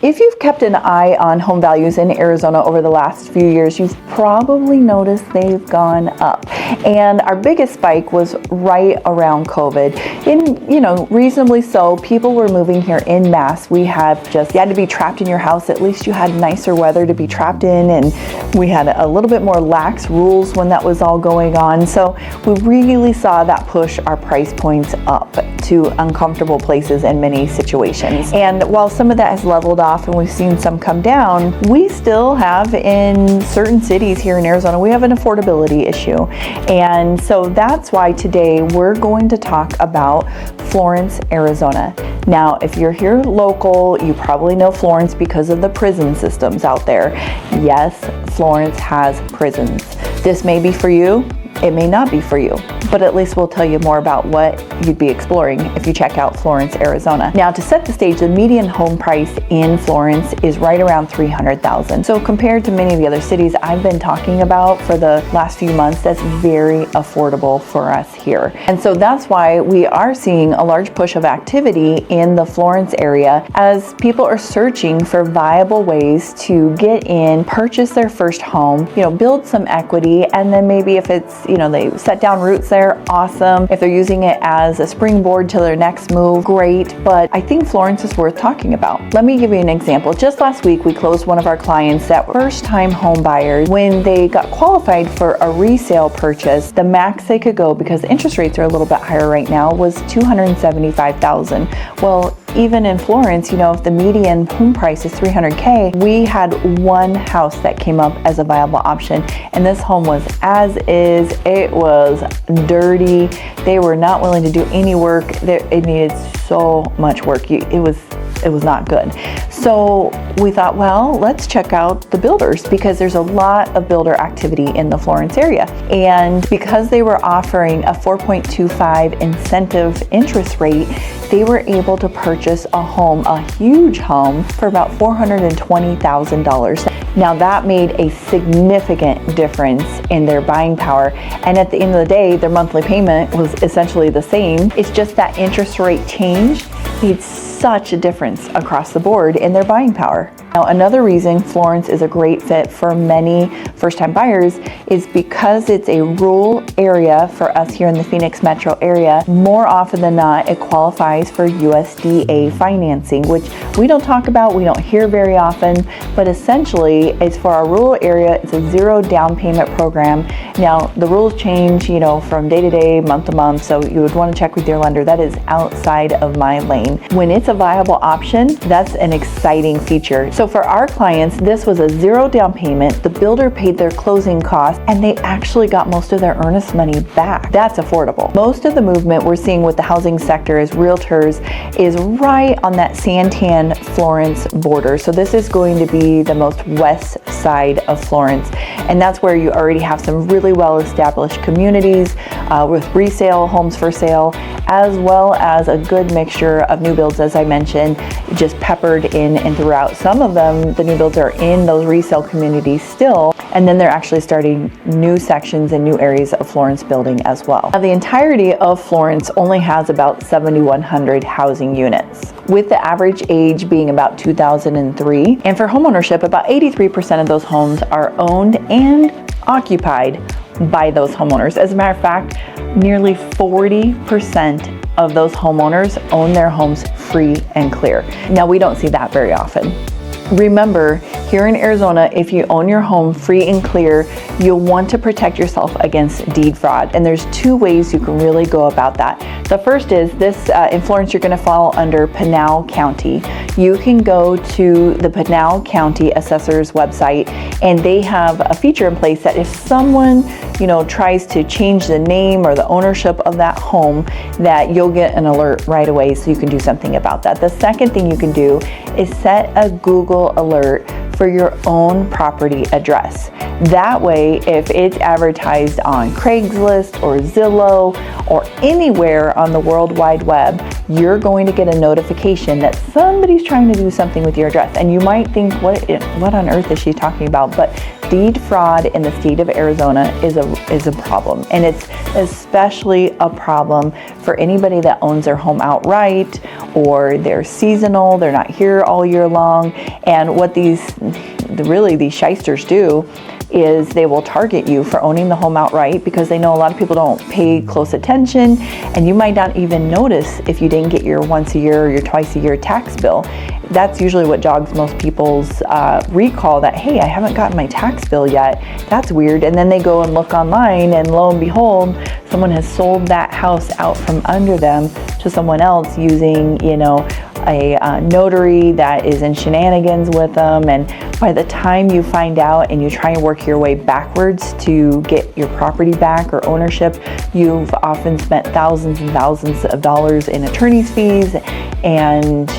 If you've kept an eye on home values in Arizona over the last few years, you've probably noticed they've gone up. And our biggest spike was right around COVID. And, reasonably so, people were moving here en masse. You had to be trapped in your house. At least you had nicer weather to be trapped in. And we had a little bit more lax rules when that was all going on. So we really saw that push our price points up to uncomfortable places in many situations. And while some of that has leveled off and we've seen some come down, we still have in certain cities here in Arizona, we have an affordability issue. And so that's why today we're going to talk about Florence, Arizona. Now, if you're here local, you probably know Florence because of the prison systems out there. Yes, Florence has prisons. This may be for you. It may not be for you, but at least we'll tell you more about what you'd be exploring if you check out Florence, Arizona. Now, to set the stage, the median home price in Florence is right around $300,000. So compared to many of the other cities I've been talking about for the last few months, that's very affordable for us here. And so that's why we are seeing a large push of activity in the Florence area as people are searching for viable ways to get in, purchase their first home, build some equity, and then maybe if it's they set down roots there, awesome. If they're using it as a springboard to their next move, great. But I think Florence is worth talking about. Let me give you an example. Just last week, we closed one of our clients that were first-time home buyers. When they got qualified for a resale purchase, the max they could go, because interest rates are a little bit higher right now, was $275,000. Well, even in Florence, if the median home price is $300K, we had one house that came up as a viable option, and this home was as is. It was dirty. They were not willing to do any work. It needed so much work. It was not good. So we thought, well, let's check out the builders because there's a lot of builder activity in the Florence area. And because they were offering a 4.25 incentive interest rate, they were able to purchase a huge home, for about $420,000. Now that made a significant difference in their buying power. And at the end of the day, their monthly payment was essentially the same. It's just that interest rate change made such a difference across the board in their buying power. Now, another reason Florence is a great fit for many first-time buyers is because it's a rural area for us here in the Phoenix metro area. More often than not, it qualifies for USDA financing, which we don't talk about, we don't hear very often, but essentially it's for our rural area. It's a zero down payment program. Now, the rules change, from day to day, month to month, so you would want to check with your lender. That is outside of my lane. When it's a viable option, that's an exciting feature. So for our clients, this was a zero down payment. The builder paid their closing costs, and they actually got most of their earnest money back. That's affordable. Most of the movement we're seeing with the housing sector as realtors is right on that Santan Florence border. So this is going to be the most west side of Florence. And that's where you already have some really well-established communities with resale, homes for sale, as well as a good mixture of new builds, as I mentioned, just peppered in and throughout. Some of them, the new builds are in those resale communities still, and then they're actually starting new sections and new areas of Florence building as well. Now, the entirety of Florence only has about 7,100 housing units, with the average age being about 2003. And for homeownership, about 83% of those homes are owned and occupied by those homeowners. As a matter of fact, nearly 40% of those homeowners own their homes free and clear. Now, we don't see that very often. Remember, here in Arizona, if you own your home free and clear, you'll want to protect yourself against deed fraud. And there's two ways you can really go about that. The first is this, in Florence, you're gonna fall under Pinal County. You can go to the Pinal County Assessor's website, and they have a feature in place that if someone, tries to change the name or the ownership of that home, that you'll get an alert right away so you can do something about that. The second thing you can do is set a Google alert for your own property address. That way, if it's advertised on Craigslist or Zillow or anywhere on the World Wide Web, you're going to get a notification that somebody's trying to do something with your address. And you might think, what on earth is she talking about? But deed fraud in the state of Arizona is a problem. And it's especially a problem for anybody that owns their home outright, or they're seasonal, they're not here all year long. And what these shysters do is they will target you for owning the home outright, because they know a lot of people don't pay close attention, and you might not even notice if you didn't get your once a year or your twice a year tax bill. That's usually what jogs most people's recall, that, hey, I haven't gotten my tax bill yet. That's weird. And then they go and look online, and lo and behold, someone has sold that house out from under them to someone else using, a notary that is in shenanigans with them. And by the time you find out and you try and work your way backwards to get your property back or ownership, you've often spent thousands and thousands of dollars in attorney's fees, and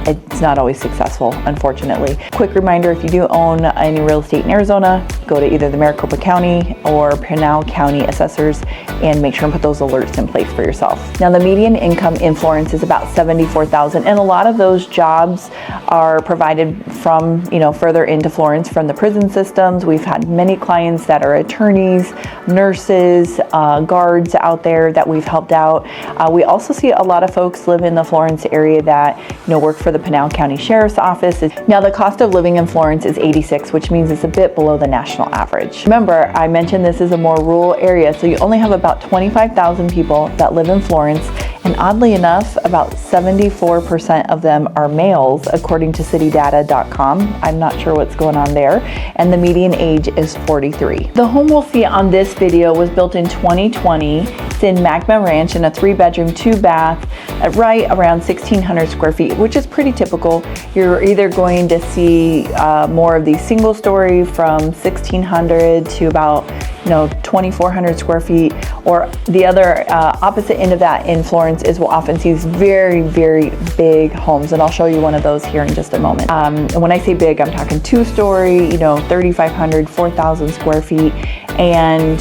it's not always successful, unfortunately. Quick reminder, if you do own any real estate in Arizona, go to either the Maricopa County or Pinal County assessors and make sure and put those alerts in place for yourself. Now, the median income in Florence is about $74,000, and a lot of those jobs are provided from, further into Florence from the prison systems. We've had many clients that are attorneys, nurses, guards out there that we've helped out. We also see a lot of folks live in the Florence area that, work for the Pinal County Sheriff's Office. Now, the cost of living in Florence is $86, which means it's a bit below the national average. Remember, I mentioned this is a more rural area, so you only have about 25,000 people that live in Florence, and oddly enough, about 74% of them are males, according to citydata.com. I'm not sure what's going on there. And the median age is 43. The home we'll see on this video was built in 2020. It's in Magma Ranch in a 3-bedroom, 2-bath, right around 1,600 square feet, which is pretty typical. You're either going to see more of these single story from 1,600 to about 2,400 square feet, or the other opposite end of that in Florence is we'll often see these very, very big homes, and I'll show you one of those here in just a moment. And when I say big, I'm talking 2-story, 3,500, 4,000 square feet, and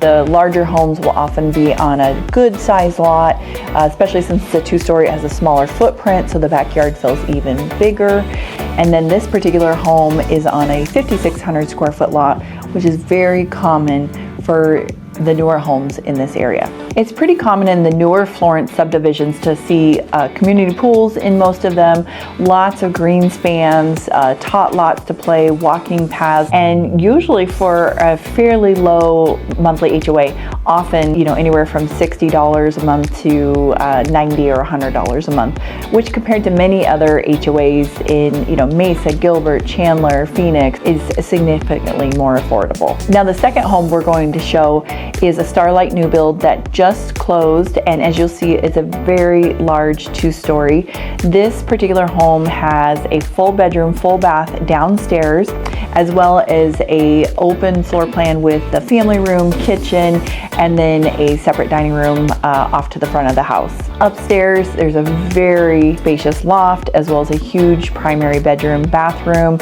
the larger homes will often be on a good size lot, especially since the 2-story has a smaller footprint, so the backyard feels even bigger. And then this particular home is on a 5,600 square foot lot, which is very common for the newer homes in this area. It's pretty common in the newer Florence subdivisions to see community pools in most of them, lots of green spans, tot lots to play, walking paths, and usually for a fairly low monthly HOA, often anywhere from $60 a month to $90 or $100 a month, which compared to many other HOAs in Mesa, Gilbert, Chandler, Phoenix is significantly more affordable. Now, the second home we're going to show is a Starlight new build that just closed, and as you'll see, it's a very large 2-story. This particular home has a full bedroom, full bath downstairs, as well as a open floor plan with the family room, kitchen, and then a separate dining room off to the front of the house. Upstairs, there's a very spacious loft, as well as a huge primary bedroom, bathroom.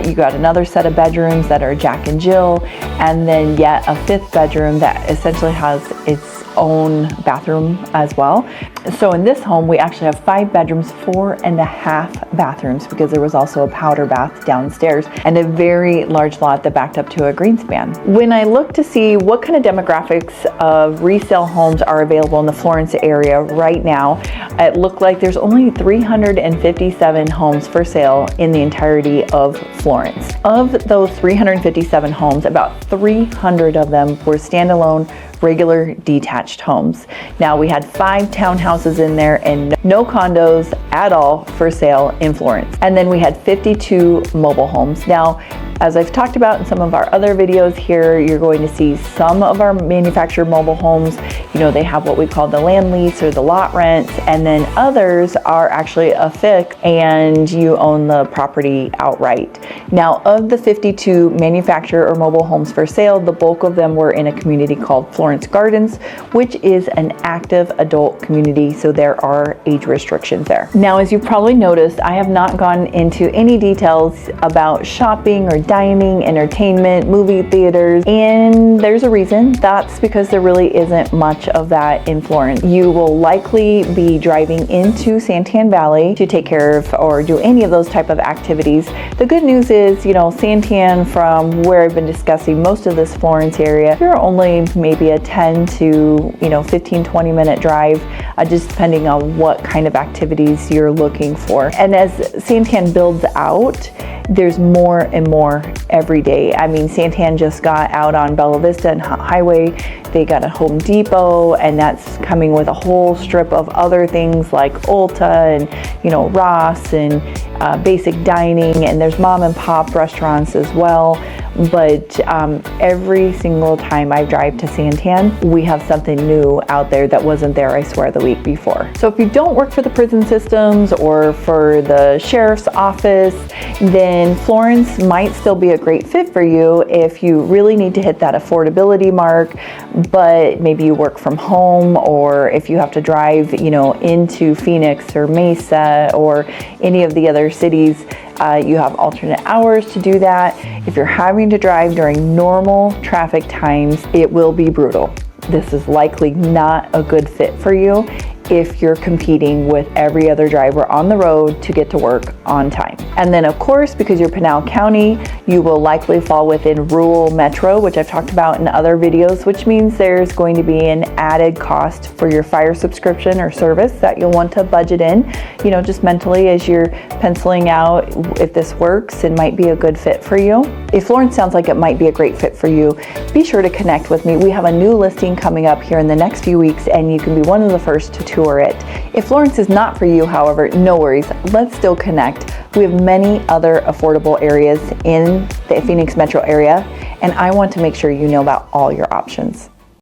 You got another set of bedrooms that are Jack and Jill, and then yet a 5th bedroom that essentially has its own bathroom as well. So in this home, we actually have 5 bedrooms, 4.5 bathrooms, because there was also a powder bath downstairs, and a very large lot that backed up to a greenspan. When I look to see what kind of demographics of resale homes are available in the Florence area right now, it looked like there's only 357 homes for sale in the entirety of Florence. Of those 357 homes, about 300 of them were standalone, regular detached homes. Now, we had 5 townhouses in there and no condos at all for sale in Florence. And then we had 52 mobile homes. Now, as I've talked about in some of our other videos here, you're going to see some of our manufactured mobile homes, they have what we call the land lease or the lot rent, and then others are actually a fix and you own the property outright. Now, of the 52 manufactured or mobile homes for sale, the bulk of them were in a community called Florence Gardens, which is an active adult community, so there are age restrictions there. Now, as you've probably noticed, I have not gone into any details about shopping or dining, entertainment, movie theaters, and there's a reason. That's because there really isn't much of that in Florence. You will likely be driving into Santan Valley to take care of or do any of those type of activities. The good news is, you know, Santan, from where I've been discussing most of this Florence area, you're only maybe a 10 to 15-20 minute drive, just depending on what kind of activities you're looking for. And as Santan builds out, there's more and more every day. I mean, Santan just got out on Bella Vista and Highway. They got a Home Depot, and that's coming with a whole strip of other things like Ulta and Ross and basic dining, and there's mom and pop restaurants as well. But every single time I drive to Santan, we have something new out there that wasn't there, I swear, the week before. So if you don't work for the prison systems or for the sheriff's office, then Florence might still be a great fit for you if you really need to hit that affordability mark, but maybe you work from home, or if you have to drive, into Phoenix or Mesa or any of the other cities. You have alternate hours to do that. If you're having to drive during normal traffic times, it will be brutal. This is likely not a good fit for you if you're competing with every other driver on the road to get to work on time. And then of course, because you're Pinal County, you will likely fall within rural metro, which I've talked about in other videos, which means there's going to be an added cost for your fire subscription or service that you'll want to budget in, just mentally as you're penciling out if this works and might be a good fit for you. If Florence sounds like it might be a great fit for you, be sure to connect with me. We have a new listing coming up here in the next few weeks, and you can be one of the first to tour it. If Florence is not for you, however, no worries. Let's still connect. We have many other affordable areas in the Phoenix metro area, and I want to make sure you know about all your options.